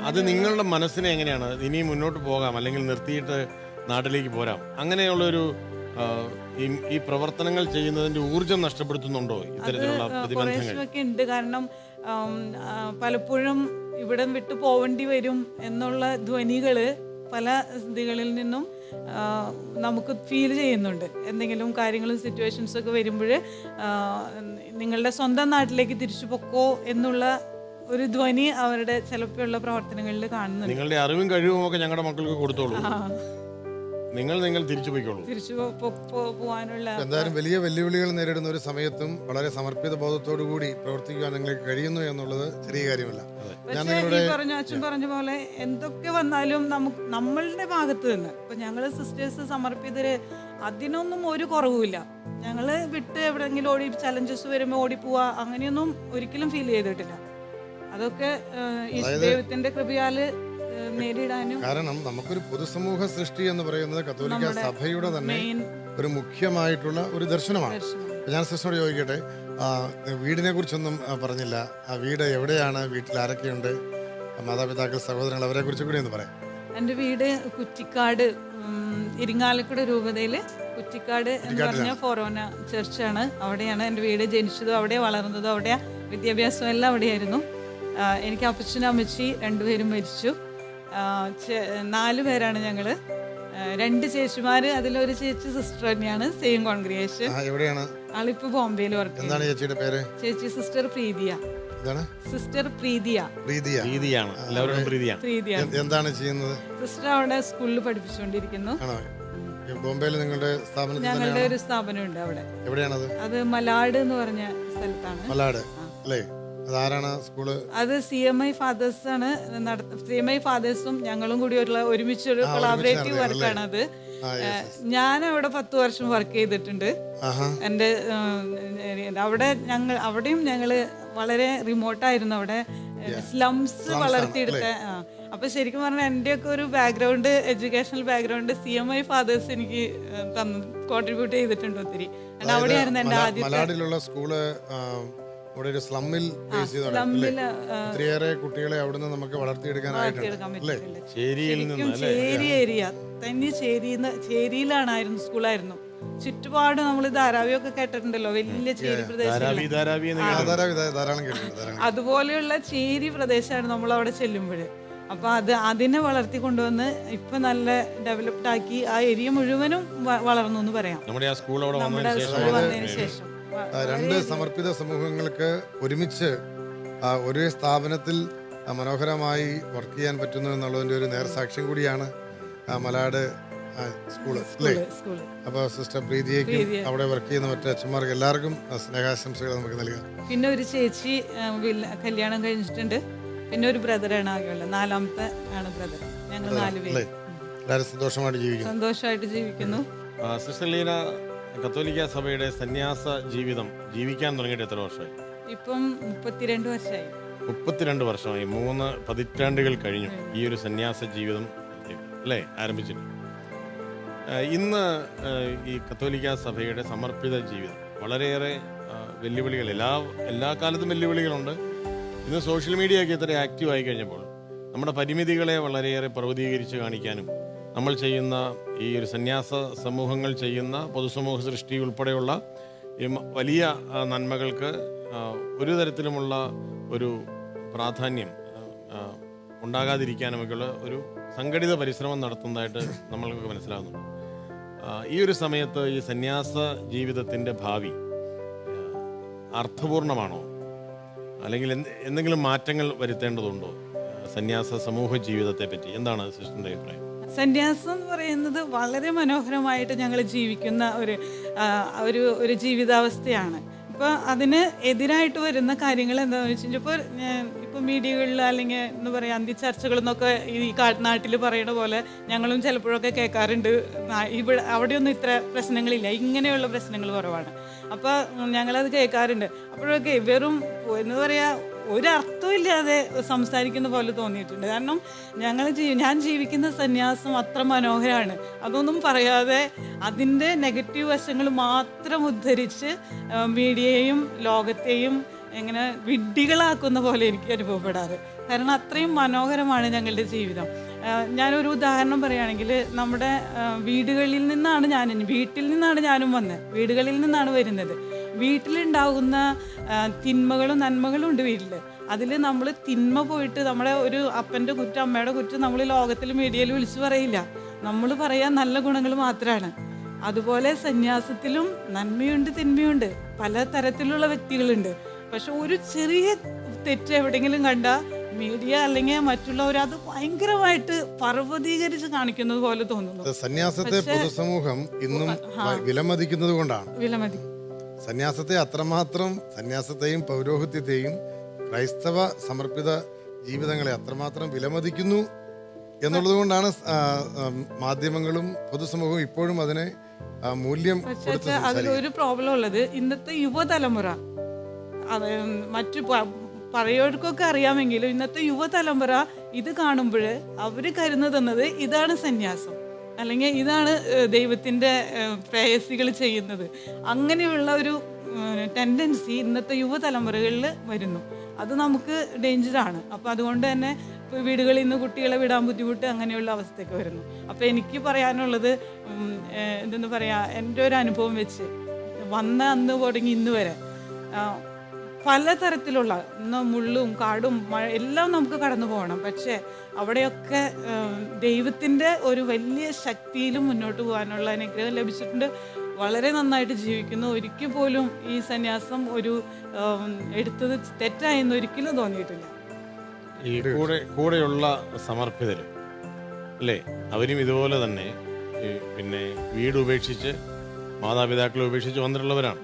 അത് നിങ്ങളുടെ മനസ്സിനെ എങ്ങനെയാണ് ഇനി മുന്നോട്ട് പോകാം, അല്ലെങ്കിൽ നിർത്തിയിട്ട് നാട്ടിലേക്ക് പോരാം, അങ്ങനെയുള്ളൊരു ഈ പ്രവർത്തനങ്ങൾ ചെയ്യുന്നതിന്റെ ഊർജം നഷ്ടപ്പെടുത്തുന്നുണ്ടോ ഇത്തരത്തിലുള്ള പ്രതിബന്ധങ്ങൾ? ഉണ്ട്. കാരണം പലപ്പോഴും ഇവിടെ വിട്ടു പോവേണ്ടി വരും എന്നുള്ള ധ്വനികള് പല സ്ഥിതികളിൽ നിന്നും നമുക്ക് ഫീൽ ചെയ്യുന്നുണ്ട്. എന്തെങ്കിലും കാര്യങ്ങളും സിറ്റുവേഷൻസ് ഒക്കെ വരുമ്പോൾ നിങ്ങളുടെ സ്വന്തം നാട്ടിലേക്ക് തിരിച്ചു പൊക്കോ എന്നുള്ള ഒരു ധ്വനി അവരുടെ ചിലപ്പോഴുള്ള പ്രവർത്തനങ്ങളിൽ കാണുന്നുണ്ട്. നിങ്ങളുടെ അറിവും കഴിവും ഒക്കെ ഞങ്ങളുടെ മക്കൾക്ക് കൊടുത്തോളൂ, നിങ്ങൾ തിരിച്ചു പോകാനുള്ള. എന്തായാലും വലിയ വെല്ലുവിളികൾ നേരിടുന്ന ഒരു സമയത്തും വളരെ സമർപ്പിത ബോധത്തോടു കൂടി പ്രവർത്തിക്കുവാൻ നിങ്ങൾക്ക് കഴിയുന്നു എന്നുള്ളത് ചെറിയ കാര്യമല്ല. അച്ഛൻ പറഞ്ഞ പോലെ എന്തൊക്കെ വന്നാലും നമ്മളുടെ ഭാഗത്ത് നിന്ന് ഇപ്പൊ ഞങ്ങള് സിസ്റ്റേഴ്സ് സമർപ്പിതര് അതിനൊന്നും ഒരു കുറവുമില്ല. ഞങ്ങള് വിട്ട് എവിടെയെങ്കിലും ഓടി ചലഞ്ചസ് വരുമ്പോൾ ഓടിപ്പോവാ അങ്ങനെയൊന്നും ഒരിക്കലും ഫീൽ ചെയ്തിട്ടില്ല. അതൊക്കെ ഈ ദൈവത്തിന്റെ കൃപയാല് നേരിടാനും. കാരണം നമുക്കൊരു പൊതുസമൂഹ സൃഷ്ടി എന്ന് പറയുന്നത് കത്തോലിക്ക സഭയുടെ തന്നെ ഒരു മുഖ്യമായിട്ടുള്ള ഒരു ദർശനമാണ്. ഞാൻ സിസ്റ്ററോട് ചോദിക്കട്ടെ, വീടിനെ കുറിച്ചൊന്നും പറഞ്ഞില്ല. ആ വീട് എവിടെയാണ്? വീട്ടിൽ ആരൊക്കെയുണ്ട്? മാതാപിതാക്കൾ, സഹോദരങ്ങൾ, അവരെ കുറിച്ച് കൂടി ഒന്ന് പറയാം. എൻ്റെ വീട് കുറ്റിക്കാട് ഇരിങ്ങാലക്കുട രൂപതയിൽ കുറ്റിക്കാട് എന്ന് പറഞ്ഞ ഫൊറോന ചർച്ചാണ്. അവിടെയാണ് എൻ്റെ വീട്. ജനിച്ചതും അവിടെ, വളർന്നതും അവിടെ, വിദ്യാഭ്യാസം എല്ലാം അവിടെയായിരുന്നു. എനിക്ക് അപ്പച്ചനും അമ്മച്ചി 2 പേരും മരിച്ചു. 4 പേരാണ് ഞങ്ങൾ. 2 ചേച്ചിമാർ, അതിലൊരു ചേച്ചി സിസ്റ്റർ തന്നെയാണ്, സെയിം കോൺഗ്രിഗേഷൻ. എവിടെയാണ് ആളിപ്പോ ബോംബെയിൽ വർക്ക്. എന്താണ് ചേച്ചിയുടെ പേര്? ചേച്ചി സിസ്റ്റർ പ്രീതിയ. സിസ്റ്റർ പ്രീതിയാണ്, എല്ലാവരും പ്രീതിയാണ്. എന്താണ് ചെയ്യുന്നത്? സിസ്റ്റർ അവിടെ സ്കൂളിൽ പഠിപ്പിച്ചുകൊണ്ടിരിക്കുന്നു. ബോംബെയിൽ നിങ്ങളുടെ സ്ഥാപനം? ഞങ്ങളുടെ ഒരു സ്ഥാപനമുണ്ട് അവിടെ. എവിടെയാണത്? അത് മലാഡ് എന്ന് പറഞ്ഞ സ്ഥലത്താണ്. മലാഡ് അല്ലേ? അതാരാണ് സ്കൂള്? അത് CMI ഫാദേഴ്സ് ആണ്. CMI ഫാദേഴ്സും ഞങ്ങളും കൂടി ഒരുമിച്ചൊരു കൊളാബറേറ്റീവ് വർക്കാണ് അത്. ഞാൻ അവിടെ 10 വർഷം വർക്ക് ചെയ്തിട്ടുണ്ട്. എൻ്റെ അവിടെ അവിടെയും ഞങ്ങള് വളരെ റിമോട്ടായിരുന്നു. അവിടെ സ്ലംസ് വളർത്തിയെടുത്ത. അപ്പൊ ശരിക്കും പറഞ്ഞാൽ എന്റെയൊക്കെ ഒരു background, educational background CMI fathers എനിക്ക് കോൺട്രിബ്യൂട്ട് ചെയ്തിട്ടുണ്ട് ഒത്തിരി. അവിടെയായിരുന്നു എന്റെ ആദ്യത്തെ സ്കൂള്. അവിടെ ഒരു സ്ലമ്മിൽ ഒത്തിരിയേറെ കുട്ടികളെ അവിടുന്ന് നമുക്ക് വളർത്തിയെടുക്കാനായിട്ടുണ്ട്. ചേരി ഏരിയ തന്നെ, ചേരിയിലാണായിരുന്നു സ്കൂളായിരുന്നു. ചുറ്റുപാട് നമ്മൾ ധാരാവിയൊക്കെ കേട്ടിട്ടുണ്ടല്ലോ, വലിയ ചേരി പ്രദേശം. അതുപോലെയുള്ള ചേരി പ്രദേശമാണ് നമ്മൾ അവിടെ ചെല്ലുമ്പോൾ. അപ്പൊ അതിനെ വളർത്തി കൊണ്ടുവന്ന് ഇപ്പൊ നല്ല ഡെവലപ്ഡ് ആക്കി ആ ഏരിയ മുഴുവനും വളർന്നു എന്ന് പറയാം. നമ്മുടെ സ്കൂൾ വന്നതിന് ശേഷം 2 സമർപ്പിത സമൂഹങ്ങൾക്ക് ഒരുമിച്ച് ഒരേ സ്ഥാപനത്തിൽ മനോഹരമായി വർക്ക് ചെയ്യാൻ പറ്റുന്നു എന്നുള്ളതിന്റെ ഒരു നേർസാക്ഷ്യം കൂടിയാണ് മലാഡ് സ്കൂള് അല്ലേ? അപ്പൊ സിസ്റ്റർ പ്രീതിയേക്കും അവിടെ വർക്ക് ചെയ്യുന്ന മറ്റു അച്ഛന്മാർക്ക് എല്ലാവർക്കും സ്നേഹാശംസകൾ നമുക്ക് നൽകാം. പിന്നെ ഒരു ചേച്ചി കല്യാണം കഴിഞ്ഞിട്ടുണ്ട്. പിന്നെ ഒരു ബ്രദറാണ് ആകെയുള്ളത്. 4ാമത്തെ ആണ് ബ്രദർ. ഞങ്ങൾ 4 പേര് എല്ലാവരും സന്തോഷമായിട്ട് ജീവിക്കുന്നു. സിസ്റ്റർ ലീന, കത്തോലിക്ക സഭയുടെ സന്യാസ ജീവിതം ജീവിക്കാൻ തുടങ്ങിയിട്ട് എത്ര വർഷമായി? ഇപ്പം 32 വർഷമായി. 32 വർഷമായി. 3 പതിറ്റാണ്ടുകൾ കഴിഞ്ഞു ഈ ഒരു സന്യാസ ജീവിതം അല്ലേ ആരംഭിച്ചിട്ട്. ഇന്ന് ഈ കത്തോലിക്ക സഭയുടെ സമർപ്പിത ജീവിതം വളരെയേറെ വെല്ലുവിളികൾ, എല്ലാ കാലത്തും വെല്ലുവിളികളുണ്ട്. ഇന്ന് സോഷ്യൽ മീഡിയ ഒക്കെ ഇത്ര ആക്റ്റീവ് ആയി കഴിഞ്ഞപ്പോൾ നമ്മുടെ പരിമിതികളെ വളരെയേറെ പർവ്വതീകരിച്ച് കാണിക്കാനും നമ്മൾ ചെയ്യുന്ന ഈ ഒരു സന്യാസ സമൂഹങ്ങൾ ചെയ്യുന്ന പൊതുസമൂഹ സൃഷ്ടി ഉൾപ്പെടെയുള്ള ഈ വലിയ നന്മകൾക്ക് ഒരു തരത്തിലുമുള്ള ഒരു പ്രാധാന്യം ഉണ്ടാകാതിരിക്കാനുമൊക്കെയുള്ള ഒരു സംഘടിത പരിശ്രമം നടത്തുന്നതായിട്ട് നമ്മൾക്കൊക്കെ മനസ്സിലാകുന്നുണ്ട്. ഈ ഒരു സമയത്ത് ഈ സന്യാസ ജീവിതത്തിൻ്റെ ഭാവി അർത്ഥപൂർണമാണോ, അല്ലെങ്കിൽ എന്തെങ്കിലും മാറ്റങ്ങൾ വരുത്തേണ്ടതുണ്ടോ സന്യാസ സമൂഹ ജീവിതത്തെ പറ്റി? എന്താണ് സിസ്റ്ററിൻ്റെ അഭിപ്രായം? സന്യാസം എന്ന് പറയുന്നത് വളരെ മനോഹരമായിട്ട് ഞങ്ങൾ ജീവിക്കുന്ന ഒരു ജീവിതാവസ്ഥയാണ്. ഇപ്പോൾ അതിന് എതിരായിട്ട് വരുന്ന കാര്യങ്ങൾ എന്താണെന്ന് വെച്ച് കഴിഞ്ഞാൽ ഇപ്പോൾ മീഡിയകളിൽ അല്ലെങ്കിൽ എന്താ പറയുക അന്തിച്ചർച്ചകളെന്നൊക്കെ ഈ നാട്ടിൽ പറയുന്ന പോലെ ഞങ്ങളും ചിലപ്പോഴൊക്കെ കേൾക്കാറുണ്ട്. അവിടെയൊന്നും ഇത്ര പ്രശ്നങ്ങളില്ല, ഇങ്ങനെയുള്ള പ്രശ്നങ്ങൾ കുറവാണ്. അപ്പോൾ ഞങ്ങളത് കേൾക്കാറുണ്ട്. അപ്പോഴൊക്കെ വെറും എന്താ പറയുക ഒരർത്ഥവും ഇല്ലാതെ സംസാരിക്കുന്ന പോലെ തോന്നിയിട്ടുണ്ട്. കാരണം ഞാൻ ജീവിക്കുന്ന സന്യാസം അത്ര മനോഹരമാണ്. അതൊന്നും പറയാതെ അതിൻ്റെ നെഗറ്റീവ് വശങ്ങൾ മാത്രം ഉദ്ധരിച്ച് മീഡിയയെയും ലോകത്തെയും ഇങ്ങനെ വിഡ്ഢികളാക്കുന്ന പോലെ എനിക്ക് അനുഭവപ്പെടാറ്. കാരണം അത്രയും മനോഹരമാണ് ഞങ്ങളുടെ ജീവിതം. ഞാനൊരു ഉദാഹരണം പറയുകയാണെങ്കിൽ, നമ്മുടെ വീട്ടിൽ നിന്നാണ് ഞാനും വന്നത്. വീടുകളിൽ നിന്നാണ് വരുന്നത്. വീട്ടിലുണ്ടാകുന്ന തിന്മകളും നന്മകളും ഉണ്ട് വീട്ടിൽ. അതിൽ നമ്മൾ തിന്മ പോയിട്ട് നമ്മുടെ ഒരു അപ്പൻ്റെ കുറ്റം, അമ്മയുടെ കുറ്റം നമ്മൾ ലോകത്തിൽ മീഡിയയിൽ വിളിച്ചു പറയില്ല. നമ്മൾ പറയാൻ നല്ല ഗുണങ്ങൾ മാത്രമാണ്. അതുപോലെ സന്യാസത്തിലും നന്മയുണ്ട് തിന്മയുണ്ട്, പല തരത്തിലുള്ള വ്യക്തികളുണ്ട്. പക്ഷെ ഒരു ചെറിയ തെറ്റ് എവിടെയെങ്കിലും കണ്ടാൽ മീഡിയ അല്ലെങ്കിൽ മറ്റുള്ളവർ അത് ഭയങ്കരമായിട്ട് പർവ്വതീകരിച്ച് കാണിക്കുന്നത് പോലെ തോന്നുന്നു. സന്യാസത്തെ പൊതുസമൂഹം ഇന്നും വിലമതിക്കുന്നത് കൊണ്ടാണ്. സന്യാസത്തെ അത്രമാത്രം, സന്യാസത്തെയും പൗരോഹിത്യത്തെയും ക്രൈസ്തവ സമർപ്പിത ജീവിതങ്ങളെ അത്രമാത്രം വിലമതിക്കുന്നു എന്നുള്ളത് കൊണ്ടാണ് മാധ്യമങ്ങളും പൊതുസമൂഹവും ഇപ്പോഴും അതിനെ മൂല്യം കൊടുത്ത്. അതിലൊരു പ്രോബ്ലം ഉള്ളത്, ഇന്നത്തെ യുവതലമുറ, മറ്റു പറയോർക്കൊക്കെ അറിയാമെങ്കിലും ഇന്നത്തെ യുവതലമുറ ഇത് കാണുമ്പോൾ അവർ കരുതുന്നത് ഇതാണ് സന്യാസം, അല്ലെങ്കിൽ ഇതാണ് ദൈവത്തിൻ്റെ പ്രേയസികൾ ചെയ്യുന്നത്. അങ്ങനെയുള്ള ഒരു ടെൻഡൻസി ഇന്നത്തെ യുവതലമുറകളിൽ വരുന്നു. അത് നമുക്ക് ഡേഞ്ചറാണ്. അപ്പോൾ അതുകൊണ്ട് തന്നെ വീടുകളിൽ നിന്ന് കുട്ടികളെ വിടാൻ ബുദ്ധിമുട്ട്, അങ്ങനെയുള്ള അവസ്ഥയൊക്കെ വരുന്നു. അപ്പോൾ എനിക്ക് പറയാനുള്ളത് എന്തെന്ന് പറയുക, എൻ്റെ ഒരു അനുഭവം വെച്ച് വന്ന അന്ന് തുടങ്ങി ഇന്ന് വരെ പലതരത്തിലുള്ള മുള്ളും കാടും മഴ എല്ലാം നമുക്ക് കടന്നു പോകണം. പക്ഷേ അവിടെയൊക്കെ ദൈവത്തിൻ്റെ ഒരു വലിയ ശക്തിയിലും മുന്നോട്ട് പോകാനുള്ള അനുഗ്രഹം ലഭിച്ചിട്ടുണ്ട്. വളരെ നന്നായിട്ട് ജീവിക്കുന്നു. ഒരിക്കൽ പോലും ഈ സന്യാസം ഒരു എടുത്തത് തെറ്റായെന്ന് ഒരിക്കലും തോന്നിയിട്ടില്ല. ഈ കൂടെയുള്ള സമർപ്പിതരും അല്ലേ, അവരും ഇതുപോലെ തന്നെ പിന്നെ വീട് ഉപേക്ഷിച്ച് മാതാപിതാക്കളെ ഉപേക്ഷിച്ച് വന്നിട്ടുള്ളവരാണ്.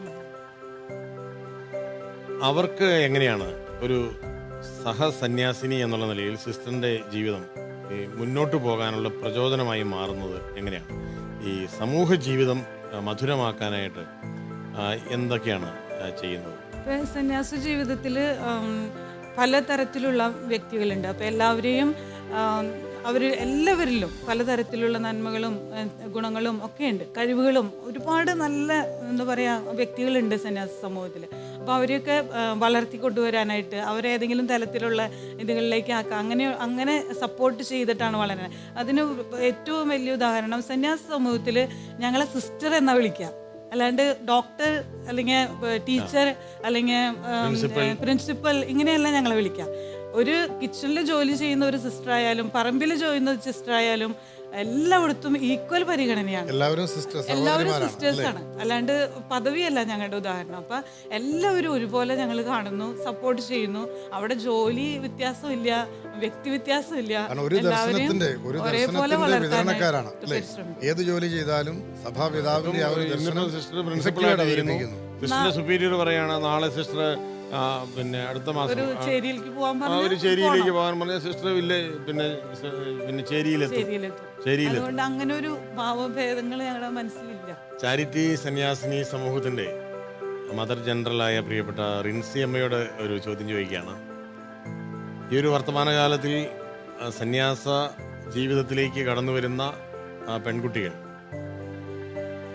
അവർക്ക് എങ്ങനെയാണ് ഒരു സഹസന്യാസിനി എന്നുള്ള നിലയിൽ സിസ്റ്ററിൻ്റെ ജീവിതം മുന്നോട്ട് പോകാനുള്ള പ്രചോദനമായി മാറുന്നത് എങ്ങനെയാണ്? ഈ സമൂഹ ജീവിതം മധുരമാക്കാനായിട്ട് എന്തൊക്കെയാണ് ചെയ്യുന്നത്? സന്യാസ ജീവിതത്തിൽ പലതരത്തിലുള്ള വ്യക്തികളുണ്ട്. അപ്പോൾ എല്ലാവരെയും എല്ലാവരിലും പലതരത്തിലുള്ള നന്മകളും ഗുണങ്ങളും ഒക്കെ ഉണ്ട്, കഴിവുകളും ഒരുപാട് നല്ല എന്താ പറയുക വ്യക്തികളുണ്ട് സന്യാസ സമൂഹത്തിൽ. അപ്പോൾ അവരെയൊക്കെ വളർത്തിക്കൊണ്ടുവരാനായിട്ട് അവരേതെങ്കിലും തലത്തിലുള്ള ഇതുകളിലേക്ക് ആക്കുക, അങ്ങനെ സപ്പോർട്ട് ചെയ്തിട്ടാണ് വളരുന്നത്. അതിന് ഏറ്റവും വലിയ ഉദാഹരണം സന്യാസ സമൂഹത്തിൽ ഞങ്ങളെ സിസ്റ്റർ എന്നാ വിളിക്കുക, അല്ലാണ്ട് ഡോക്ടർ അല്ലെങ്കിൽ ടീച്ചർ അല്ലെങ്കിൽ പ്രിൻസിപ്പൽ ഇങ്ങനെയല്ല ഞങ്ങളെ വിളിക്കുക. ഒരു കിച്ചണിൽ ജോലി ചെയ്യുന്ന ഒരു സിസ്റ്റർ ആയാലും സിസ്റ്റർ സിസ്റ്ററായാലും എല്ലായിടത്തും ഈക്വൽ പരിഗണനയാണ്. എല്ലാവരും സിസ്റ്റേഴ്സാണ്, അല്ലാണ്ട് പദവിയല്ല ഞങ്ങളുടെ ഉദാഹരണം. അപ്പം എല്ലാവരും ഒരുപോലെ ഞങ്ങൾ കാണുന്നു, സപ്പോർട്ട് ചെയ്യുന്നു. അവിടെ ജോലി വ്യത്യാസമില്ല, വ്യക്തി വ്യത്യാസമില്ല, എല്ലാവരെയും ഒരേപോലെ വളർത്താനാണ്. ഏത് ജോലി ചെയ്താലും സഭാപിതാവിന്റെ സിസ്റ്റർ സുപ്പീരിയർ പറയാണ് നാളെ സിസ്റ്റർ പിന്നെ അടുത്ത മാസം ഒരു ചേരിയിലേക്ക് പോകാൻ പറഞ്ഞ സിസ്റ്റർ പിന്നെ ചേരിയിലെത്തും. അങ്ങനെ ഒരു ഭാവഭേദങ്ങൾ ഞങ്ങളുടെ മനസ്സിലില്ല. ചാരിറ്റി സന്യാസിനി സമൂഹത്തിന്റെ മദർ ജനറലായ പ്രിയപ്പെട്ട റിൻസി അമ്മയോട് ഒരു ചോദ്യം ചോദിക്കുകയാണ്. ഈ ഒരു വർത്തമാനകാലത്തിൽ സന്യാസ ജീവിതത്തിലേക്ക് കടന്നു വരുന്ന പെൺകുട്ടികൾ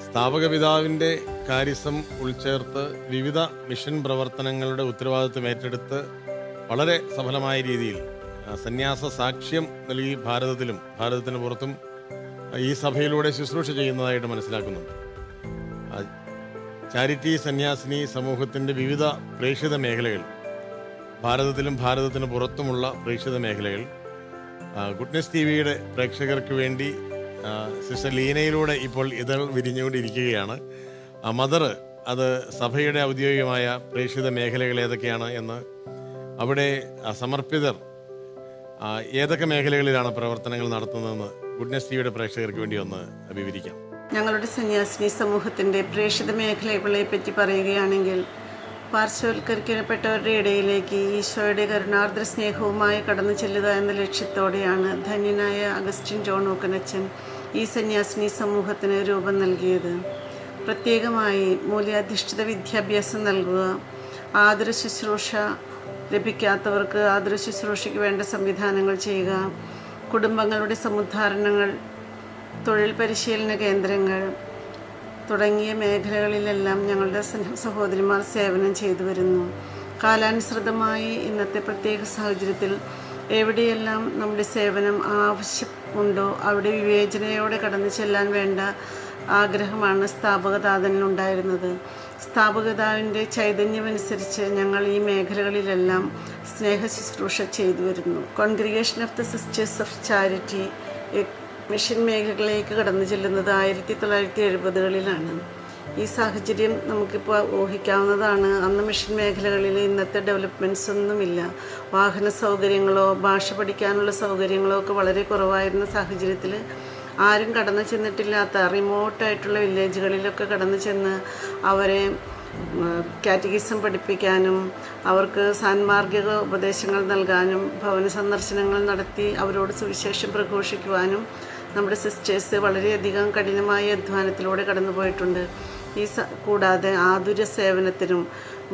സ്ഥാപക പിതാവിൻ്റെ കാര്യസ്ഥം ഉൾച്ചേർത്ത് വിവിധ മിഷൻ പ്രവർത്തനങ്ങളുടെ ഉത്തരവാദിത്വം ഏറ്റെടുത്ത് വളരെ സഫലമായ രീതിയിൽ സന്യാസ സാക്ഷ്യം നൽകി ഭാരതത്തിന് പുറത്തും ഈ സഭയിലൂടെ ശുശ്രൂഷ ചെയ്യുന്നതായിട്ട് മനസ്സിലാക്കുന്നുണ്ട്. ചാരിറ്റി സന്യാസിനി സമൂഹത്തിൻ്റെ വിവിധ പ്രേക്ഷിത മേഖലകൾ, ഭാരതത്തിന് പുറത്തുമുള്ള പ്രേക്ഷിത മേഖലകൾ ഗുഡ്നെസ് ടിവിയുടെ പ്രേക്ഷകർക്ക് വേണ്ടി സിസ്റ്റർ ലീനയിലൂടെ ഇപ്പോൾ ഇതൾ വിരിഞ്ഞുകൊണ്ടിരിക്കുകയാണ്. മദർ അത് സഭയുടെ ഔദ്യോഗികമായ പ്രേക്ഷിത മേഖലകൾ ഏതൊക്കെയാണ് എന്ന്, അവിടെ സമർപ്പിതർ ഏതൊക്കെ മേഖലകളിലാണ് പ്രവർത്തനങ്ങൾ നടത്തുന്നതെന്ന് ഗുഡ്നെസ് ടിവിയുടെ പ്രേക്ഷകർക്ക് വേണ്ടി ഒന്ന് വിവരിക്കാം. ഞങ്ങളുടെ സന്യാസിനി സമൂഹത്തിൻ്റെ പ്രേക്ഷിത മേഖലകളെ പറ്റി പറയുകയാണെങ്കിൽ, പാർശ്വവൽക്കരിക്കപ്പെട്ടവരുടെ ഇടയിലേക്ക് ഈശോയുടെ കരുണാർദ്ര സ്നേഹവുമായി കടന്നു ചെല്ലുക എന്ന ലക്ഷ്യത്തോടെയാണ് ധന്യനായ അഗസ്റ്റിൻ ജോൺ ഊക്കനച്ചൻ ഈ സന്യാസിനി സമൂഹത്തിന് രൂപം നൽകിയത്. പ്രത്യേകമായി മൂല്യാധിഷ്ഠിത വിദ്യാഭ്യാസം നൽകുക, ആതുര ശുശ്രൂഷ ലഭിക്കാത്തവർക്ക് ആതുര ശുശ്രൂഷയ്ക്ക് വേണ്ട സംവിധാനങ്ങൾ ചെയ്യുക, കുടുംബങ്ങളുടെ സമുദ്ധാരണങ്ങൾ, തൊഴിൽ പരിശീലന കേന്ദ്രങ്ങൾ തുടങ്ങിയ മേഖലകളിലെല്ലാം ഞങ്ങളുടെ സഹോദരിമാർ സേവനം ചെയ്തു വരുന്നു. കാലാനുസൃതമായി ഇന്നത്തെ പ്രത്യേക സാഹചര്യത്തിൽ എവിടെയെല്ലാം നമ്മുടെ സേവനം ആവശ്യമുണ്ടോ അവിടെ വിവേചനയോടെ കടന്നു ചെല്ലാൻ വേണ്ട ആഗ്രഹമാണ് സ്ഥാപകതാതനുണ്ടായിരുന്നത്. സ്ഥാപകതാവിൻ്റെ ചൈതന്യമനുസരിച്ച് ഞങ്ങൾ ഈ മേഖലകളിലെല്ലാം സ്നേഹ ശുശ്രൂഷ ചെയ്തു വരുന്നു. Congregation of the sisters of charity mission മേഖലകളിലേക്ക് കടന്നു ചെല്ലുന്നത് 1970കളിലാണ്. ഈ സാഹചര്യം നമുക്കിപ്പോൾ ഊഹിക്കാവുന്നതാണ്. അന്ന് മിഷൻ മേഖലകളിൽ ഇന്നത്തെ ഡെവലപ്മെൻറ്റ്സ് ഒന്നുമില്ല. വാഹന സൗകര്യങ്ങളോ ഭാഷ പഠിക്കാനുള്ള സൗകര്യങ്ങളോ ഒക്കെ വളരെ കുറവായിരുന്ന സാഹചര്യത്തിൽ ആരും കടന്നു ചെന്നിട്ടില്ലാത്ത റിമോട്ടായിട്ടുള്ള വില്ലേജുകളിലൊക്കെ കടന്നു ചെന്ന് അവരെ കാറ്റഗിസം പഠിപ്പിക്കാനും അവർക്ക് സാൻമാർഗിക ഉപദേശങ്ങൾ നൽകാനും ഭവന സന്ദർശനങ്ങൾ നടത്തി അവരോട് സുവിശേഷം പ്രഘോഷിക്കുവാനും നമ്മുടെ സിസ്റ്റേഴ്സ് വളരെയധികം കഠിനമായ അധ്വാനത്തിലൂടെ കടന്നുപോയിട്ടുണ്ട്. കൂടാതെ ആതുര സേവനത്തിനും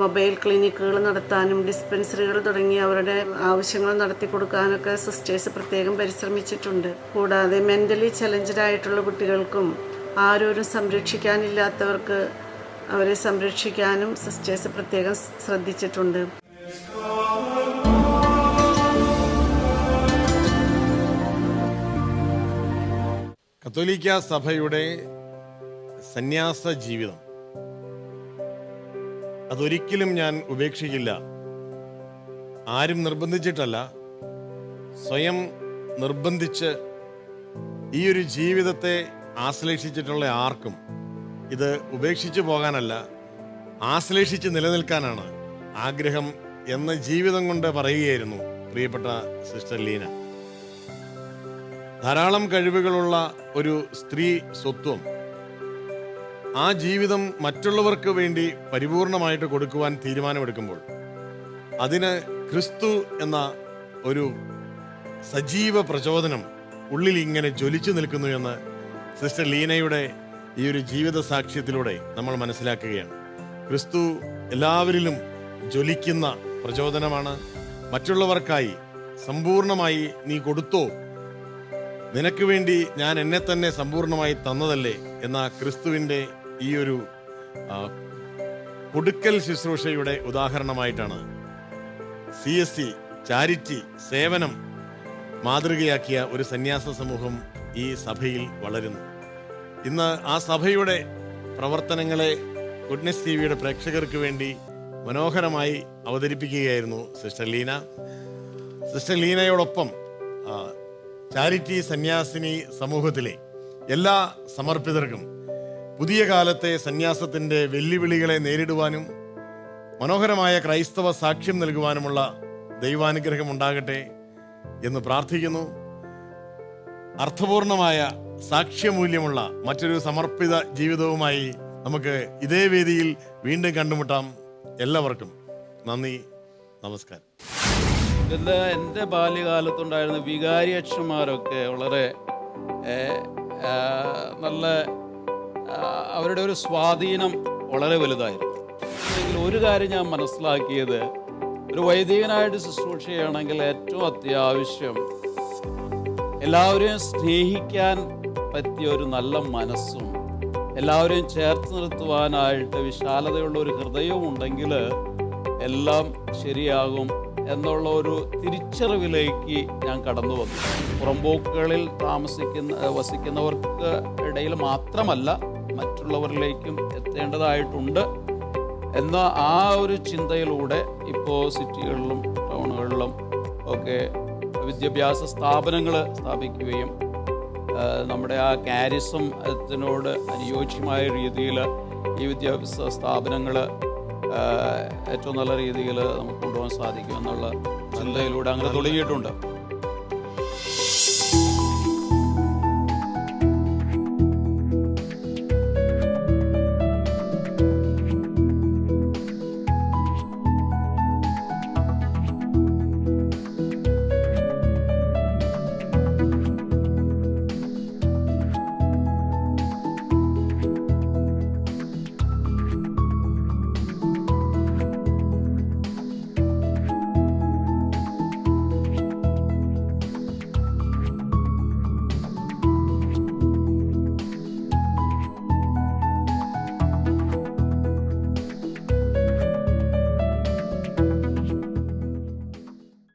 മൊബൈൽ ക്ലിനിക്കുകൾ നടത്താനും ഡിസ്പെൻസറികൾ തുടങ്ങി അവരുടെ ആവശ്യങ്ങൾ നടത്തി കൊടുക്കാനൊക്കെ സിസ്റ്റേഴ്സ് പ്രത്യേകം പരിശ്രമിച്ചിട്ടുണ്ട്. കൂടാതെ മെൻ്റലി ചലഞ്ചഡ് ആയിട്ടുള്ള കുട്ടികൾക്കും ആരോരും സംരക്ഷിക്കാനില്ലാത്തവർക്ക് അവരെ സംരക്ഷിക്കാനും സിസ്റ്റേഴ്സ് പ്രത്യേകം ശ്രദ്ധിച്ചിട്ടുണ്ട്. കത്തോലിക്ക സഭയുടെ സന്യാസ ജീവിതം അതൊരിക്കലും ഞാൻ ഉപേക്ഷിക്കില്ല. ആരും നിർബന്ധിച്ചിട്ടല്ല, സ്വയം നിർബന്ധിച്ച് ഈ ഒരു ജീവിതത്തെ ആശ്ലേഷിച്ചിട്ടുള്ള ആർക്കും ഇത് ഉപേക്ഷിച്ചു പോകാനല്ല, ആശ്ലേഷിച്ച് നിലനിൽക്കാനാണ് ആഗ്രഹം എന്ന ജീവിതം കൊണ്ട് പറയുകയായിരുന്നു പ്രിയപ്പെട്ട സിസ്റ്റർ ലീന. ധാരാളം കഴിവുകളുള്ള ഒരു സ്ത്രീ സ്വത്വം, ആ ജീവിതം മറ്റുള്ളവർക്ക് വേണ്ടി പരിപൂർണമായിട്ട് കൊടുക്കുവാൻ തീരുമാനമെടുക്കുമ്പോൾ അതിന് ക്രിസ്തു എന്ന ഒരു സജീവ പ്രചോദനം ഉള്ളിൽ ഇങ്ങനെ ജ്വലിച്ചു നിൽക്കുന്നു എന്ന് സിസ്റ്റർ ലീനയുടെ ഈ ഒരു ജീവിത സാക്ഷ്യത്തിലൂടെ നമ്മൾ മനസ്സിലാക്കുകയാണ്. ക്രിസ്തു എല്ലാവരിലും ജ്വലിക്കുന്ന പ്രചോദനമാണ്. മറ്റുള്ളവർക്കായി സമ്പൂർണമായി നീ കൊടുത്തോ, നിനക്ക് വേണ്ടി ഞാൻ എന്നെ തന്നെ സമ്പൂർണമായി തന്നതല്ലേ എന്ന ക്രിസ്തുവിൻ്റെ ഈ ഒരു കൊടുക്കൽ ശുശ്രൂഷയുടെ ഉദാഹരണമായിട്ടാണ് CSC ചാരിറ്റി സേവനം മാതൃകയാക്കിയ ഒരു സന്യാസ സമൂഹം ഈ സഭയിൽ വളരുന്നു. ഇന്ന് ആ സഭയുടെ പ്രവർത്തനങ്ങളെ ഗുഡ്നെസ് TVയുടെ പ്രേക്ഷകർക്ക് വേണ്ടി മനോഹരമായി അവതരിപ്പിക്കുകയായിരുന്നു സിസ്റ്റർ ലീന. സിസ്റ്റർ ലീനയോടൊപ്പം ചാരിറ്റി സന്യാസിനി സമൂഹത്തിലെ എല്ലാ സമർപ്പിതർക്കും പുതിയ കാലത്തെ സന്യാസത്തിൻ്റെ വെല്ലുവിളികളെ നേരിടുവാനും മനോഹരമായ ക്രൈസ്തവ സാക്ഷ്യം നൽകുവാനുമുള്ള ദൈവാനുഗ്രഹം ഉണ്ടാകട്ടെ എന്ന് പ്രാർത്ഥിക്കുന്നു. അർത്ഥപൂർണമായ സാക്ഷ്യമൂല്യമുള്ള മറ്റൊരു സമർപ്പിത ജീവിതവുമായി നമുക്ക് ഇതേ വേദിയിൽ വീണ്ടും കണ്ടുമുട്ടാം. എല്ലാവർക്കും നന്ദി, നമസ്കാരം. എൻ്റെ ബാല്യകാലത്തുണ്ടായിരുന്ന വികാരി അച്ഛന്മാരൊക്കെ വളരെ നല്ല അവരുടെ ഒരു സ്വാധീനം വളരെ വലുതായിരുന്നു. അല്ലെങ്കിൽ ഒരു കാര്യം ഞാൻ മനസ്സിലാക്കിയത്, ഒരു വൈദികനായിട്ട് ശുശ്രൂഷ ചെയ്യണമെങ്കിൽ ഏറ്റവും അത്യാവശ്യം എല്ലാവരെയും സ്നേഹിക്കാൻ പറ്റിയ ഒരു നല്ല മനസ്സും എല്ലാവരെയും ചേർത്ത് നിർത്തുവാനായിട്ട് വിശാലതയുള്ള ഒരു ഹൃദയവും ഉണ്ടെങ്കിൽ എല്ലാം ശരിയാകും എന്നുള്ള ഒരു തിരിച്ചറിവിലേക്ക് ഞാൻ കടന്നു വന്നു. പുറമ്പോക്കുകളിൽ വസിക്കുന്നവർക്ക് ഇടയിൽ മാത്രമല്ല മറ്റുള്ളവരിലേക്കും എത്തേണ്ടതായിട്ടുണ്ട് എന്ന ആ ഒരു ചിന്തയിലൂടെ ഇപ്പോൾ സിറ്റികളിലും ടൗണുകളിലും ഒക്കെ വിദ്യാഭ്യാസ സ്ഥാപനങ്ങൾ സ്ഥാപിക്കുകയും നമ്മുടെ ആ കാരിസത്തിനോട് അനുയോജ്യമായ രീതിയിൽ ഈ വിദ്യാഭ്യാസ സ്ഥാപനങ്ങൾ ഏറ്റവും നല്ല രീതിയിൽ നമുക്ക് കൊണ്ടുപോകാൻ സാധിക്കും എന്നുള്ള ചിന്തയിലൂടെ അങ്ങനെ തുടങ്ങിയിട്ടുണ്ട്.